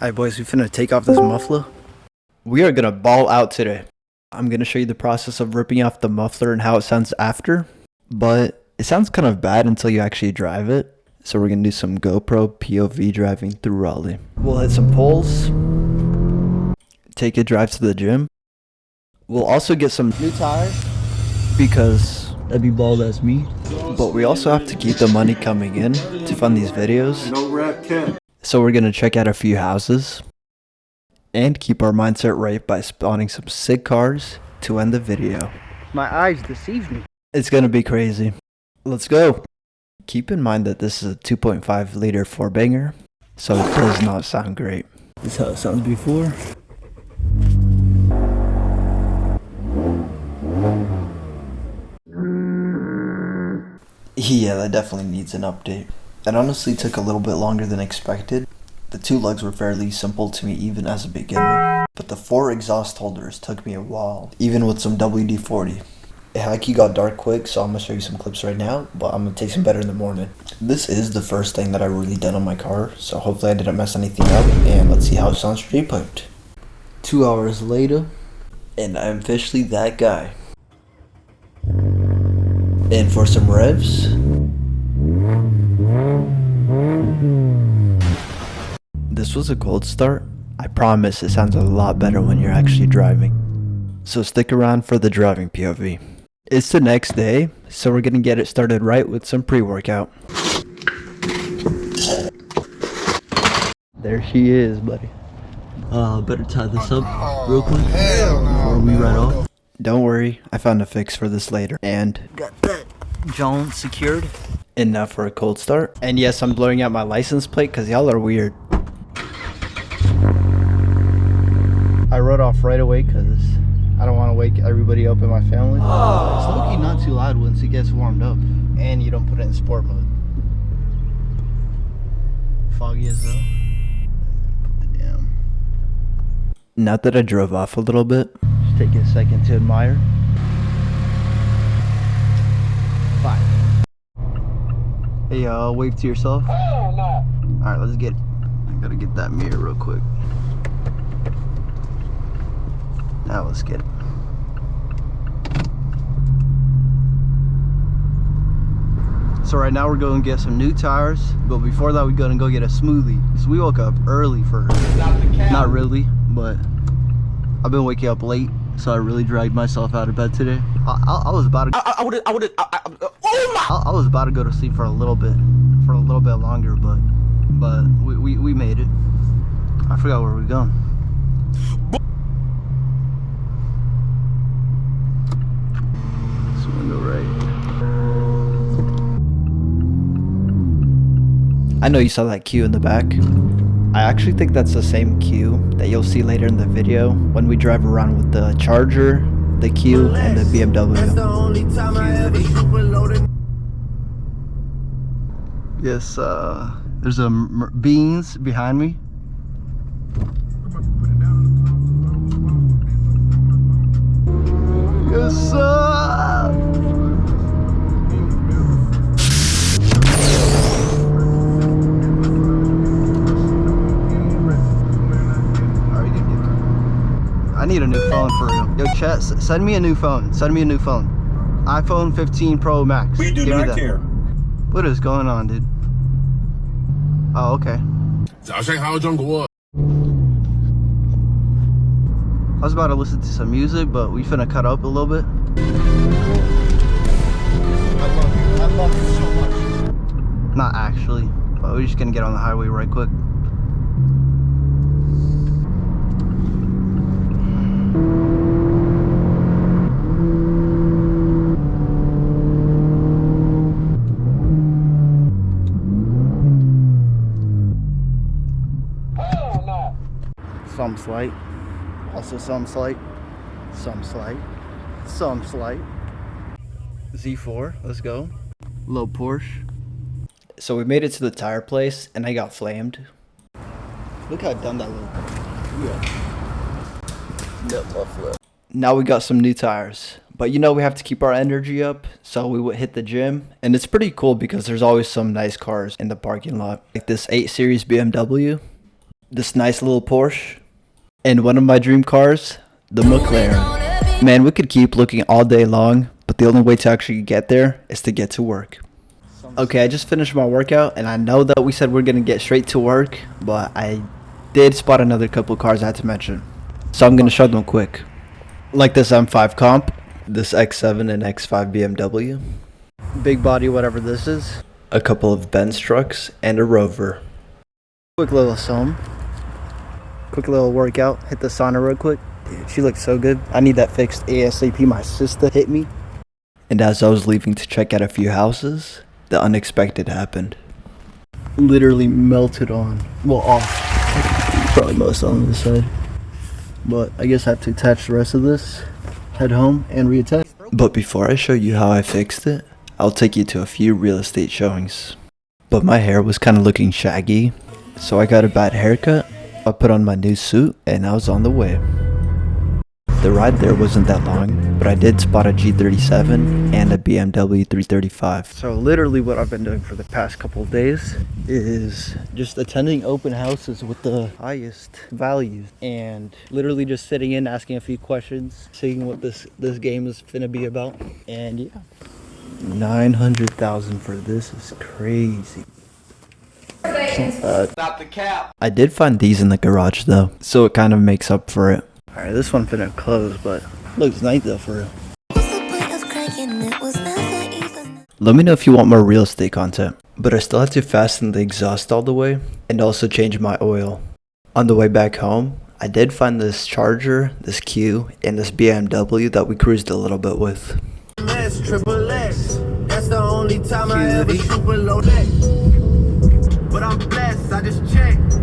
Alright boys, we finna take off this muffler. We are gonna ball out today. I'm gonna show you the process of ripping off the muffler and how it sounds after. But it sounds kind of bad until you actually drive it. So we're gonna do some GoPro POV driving through Raleigh. We'll hit some poles. Take a drive to the gym. We'll also get some new tires because that'd be bald as me. But we also have to keep the money coming in to fund these videos. No rap cat. So we're gonna check out a few houses and keep our mindset right by spawning some sick cars to end the video. My eyes deceive me. It's gonna be crazy. Let's go. Keep in mind that this is a 2.5 liter 4-banger, so it does not sound great. This is how it sounds before. Yeah, that definitely needs an update. It honestly took a little bit longer than expected. The two lugs were fairly simple to me even as a beginner, but the 4 exhaust holders took me a while, even with some WD-40. It hikey got dark quick, so I'm going to show you some clips right now, but I'm going to take some better in the morning. This is the first thing that I really done on my car, so hopefully I didn't mess anything up, and let's see how it sounds straight piped. 2 hours later, and I'm officially that guy. And for some revs, this was a cold start. I promise it sounds a lot better when you're actually driving. So stick around for the driving POV. It's the next day, so we're gonna get it started right with some pre-workout. There she is, buddy. Better tie this up real quick before we ride off. Don't worry, I found a fix for this later. And got that Jones secured. And now for a cold start. And yes, I'm blurring out my license plate because y'all are weird. I rode off right away because I don't want to wake everybody up in my family. It's low-key not too loud once it gets warmed up. And you don't put it in sport mode. Foggy as though. Damn. Now that I drove off a little bit, just take a second to admire. 5. Hey, wave to yourself. Hell no. Alright, let's get it. I gotta get that mirror real quick. Now let's get it. So right now we're going to get some new tires, but before that we're going to go get a smoothie. So we woke up early for, not really, but I've been waking up late, so I really dragged myself out of bed today. I was about to. I was about to go to sleep for a little bit longer, but we made it. I forgot where we're going. This window right. I know you saw that queue in the back. I actually think that's the same queue that you'll see later in the video when we drive around with the Charger, the Q, and the BMW. Yes, there's a beans behind me. Yes, sir. I need a new phone for real. Yo, chat, send me a new phone. Send me a new phone. iPhone 15 Pro Max. We do not care. What is going on, dude? Oh, okay. I was about to listen to some music, but we finna cut up a little bit. I love you so much. Not actually, but we're just gonna get on the highway right quick. Some slight, also some slight, some slight, some slight. Z4, let's go. Low Porsche. So we made it to the tire place and I got flamed. Look how dumb that looked. Yeah. Muffler. Now we got some new tires. But you know we have to keep our energy up, so we would hit the gym. And it's pretty cool because there's always some nice cars in the parking lot. Like this 8 Series BMW. this nice little Porsche, and one of my dream cars, the McLaren. Man, we could keep looking all day long, but the only way to actually get there is to get to work. Okay, I just finished my workout, and I know that we said we're gonna get straight to work, but I did spot another couple cars I had to mention. So I'm gonna show them quick. Like this M5 Comp, this X7 and X5 BMW. Big body, whatever this is. A couple of Benz trucks, and a Rover. Quick little sum. Quick little workout. Hit the sauna real quick. Dude, she looks so good. I need that fixed ASAP. My sister hit me. And as I was leaving to check out a few houses, the unexpected happened. Literally melted on. Well, off. Probably most on this side. But I guess I have to attach the rest of this. Head home and reattach. But before I show you how I fixed it, I'll take you to a few real estate showings. But my hair was kind of looking shaggy, so I got a bad haircut. I put on my new suit and I was on the way. The ride there wasn't that long, but I did spot a G37 and a BMW 335. So literally what I've been doing for the past couple of days is just attending open houses with the highest values and literally just sitting in, asking a few questions, seeing what this game is finna be about. And yeah, 900,000 for this is crazy. Stop the cap. I did find these in the garage though, so it kind of makes up for it. Alright, this one finna close, but looks nice though for real. Let me know if you want more real estate content. But I still had to fasten the exhaust all the way and also change my oil. On the way back home, I did find this Charger, this Q, and this BMW that we cruised a little bit with. Triple X. That's the only time I ever shoot below that. But I'm blessed, I just checked.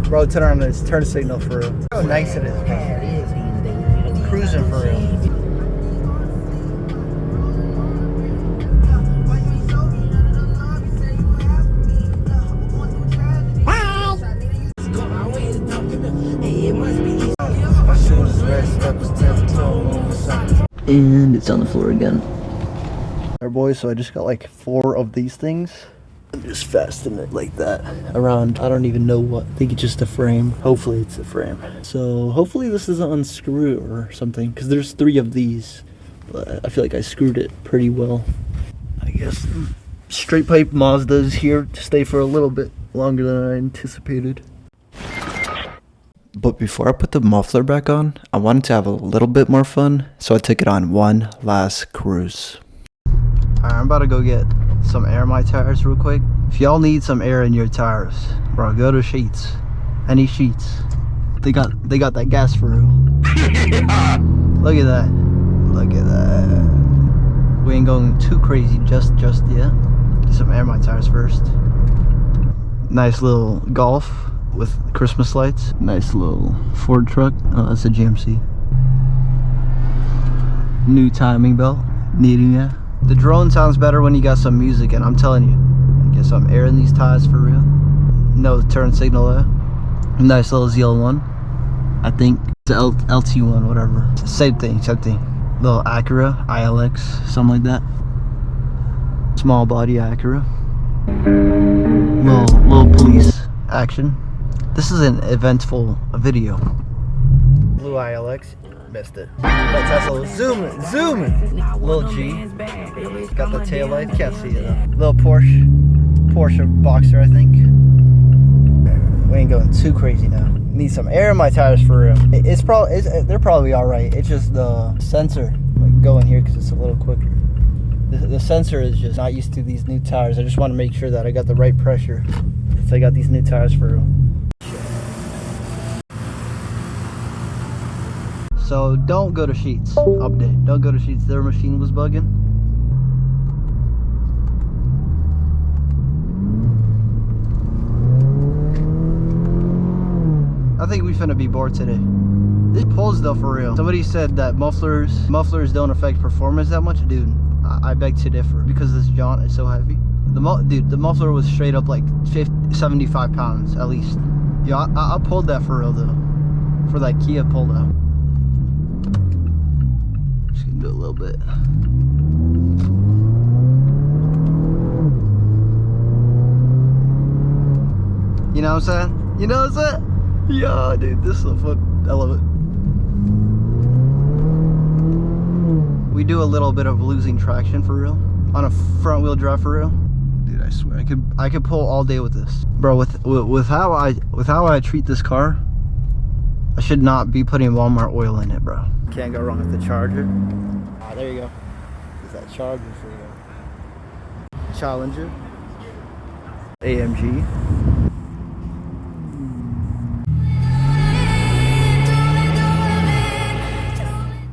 Bro, turn on this turn signal for real. How nice it is, bro. Cruising for real. And it's on the floor again. Alright boys, so I just got like 4 of these things. I'm just fastening it like that around, I don't even know what. I think it's just a frame. Hopefully it's a frame. So hopefully this doesn't unscrew or something, because there's 3 of these. But I feel like I screwed it pretty well. I guess straight pipe Mazda is here to stay for a little bit longer than I anticipated. But before I put the muffler back on, I wanted to have a little bit more fun, so I took it on one last cruise. Alright, I'm about to go get some air in my tires real quick. If y'all need some air in your tires, bro, go to Sheets. Any Sheets. They got that gas for real. Look at that. Look at that. We ain't going too crazy just yet. Get some air in my tires first. Nice little Golf with Christmas lights. Nice little Ford truck. Oh, that's a GMC. New timing belt. Needing that. The drone sounds better when you got some music, and I'm telling you, get some air in these tires for real. No turn signal there. Nice little ZL1. I think it's the LT1, whatever. Same thing. Little Acura, ILX, something like that. Small body Acura. Little police action. This is an eventful video. Blue ILX. Missed it. But Tesla, zoom in. Little G. Got the tail light. Can't see it though. Little Porsche Boxer, I think. We ain't going too crazy now. Need some air in my tires for real. They're probably all right. It's just the sensor. Like going here because it's a little quicker. The sensor is just not used to these new tires. I just want to make sure that I got the right pressure. So I got these new tires for real. So don't go to Sheets. Update. Don't go to Sheets. Their machine was bugging. I think we finna be bored today. This pulls though for real. Somebody said that mufflers don't affect performance that much. Dude, I beg to differ because this jaunt is so heavy. The muffler was straight up like 75 pounds at least. Yeah, I pulled that for real though. For that Kia pull out. Just gonna do a little bit. You know what I'm saying? You know what I'm saying? Yo, dude, this is so fun. I love it. We do a little bit of losing traction for real. On a front wheel drive for real. Dude, I swear I could pull all day with this. Bro, with how I treat this car, I should not be putting Walmart oil in it, bro. Can't go wrong with the charger. Ah, there you go. There's that charger for you. Challenger. AMG.